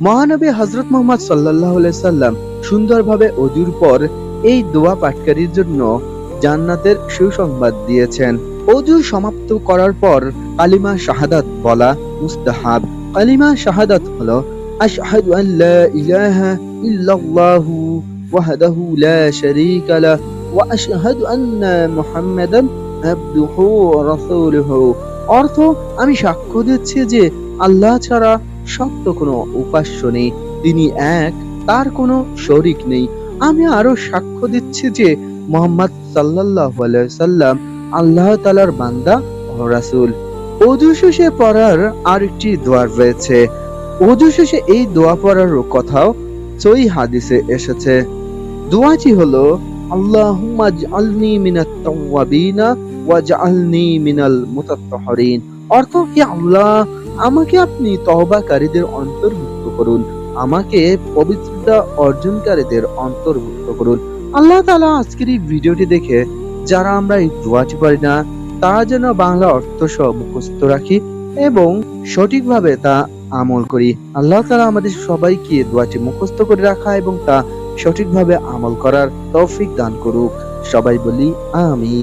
মহানবী হযরত মুহাম্মদ সাল্লাল্লাহু আলাইহি সাল্লাম সুন্দরভাবে ওযুর পর এই দোয়া পাঠকারীর জন্য জান্নাতের সুসংবাদ দিয়েছেন। ওযু সমাপ্ত করার পর কালিমা শাহাদাত বলা মুস্তাহাব। কালিমা শাহাদাত হলো আশহাদু আন লা ইলাহা ইল্লাল্লাহু ওয়াহদাহু লা শারীকা লাহু ওয়া আশহাদু আন্না মুহাম্মাদান আবদুহু ওয়া রাসূলুহু। অর্থ, আমি সাক্ষ্য দিচ্ছি যে আল্লাহ ছাড়া সত্য কোনো উপাস্য নেই, তিনি এক, তার কোনো শরিক নেই। আমি আরো সাক্ষ্য দিচ্ছি যে মুহাম্মদ সাল্লাল্লাহু আলাইহি সাল্লাম আল্লাহ তাআলার বান্দা ও রাসূল। ওযু শেষে পড়ার আরেকটি দোয়া রয়েছে। ওযু শেষে এই দোয়া পড়ার কথাও সহিহ হাদিসে এসেছে। দোয়াটি হলো আল্লাহুম্মা ইজআলনি মিনাত তাওয়াবিনা ওয়াজআলনি মিনাল মুতাত্তাহিরিন। অর্থ, হে আল্লাহ, আমাকে আপনি তওবাকারীদের অন্তর্ভুক্ত করুন, আমাকে পবিত্রতা অর্জনকারীদের অন্তর্ভুক্ত করুন। আল্লাহ তাআলা আজকের এই ভিডিওটি দেখে যারা আমরা এই দোয়াটি পারি না তারা যেন বাংলা অর্থ সহ মুখস্থ রাখি এবং সঠিকভাবে তা আমল করি। আল্লাহ তাআলা আমাদের সবাইকে দোয়াটি মুখস্থ করে রাখা এবং তা সঠিকভাবে আমল করার তৌফিক দান করুক। সবাই বলি আমিন।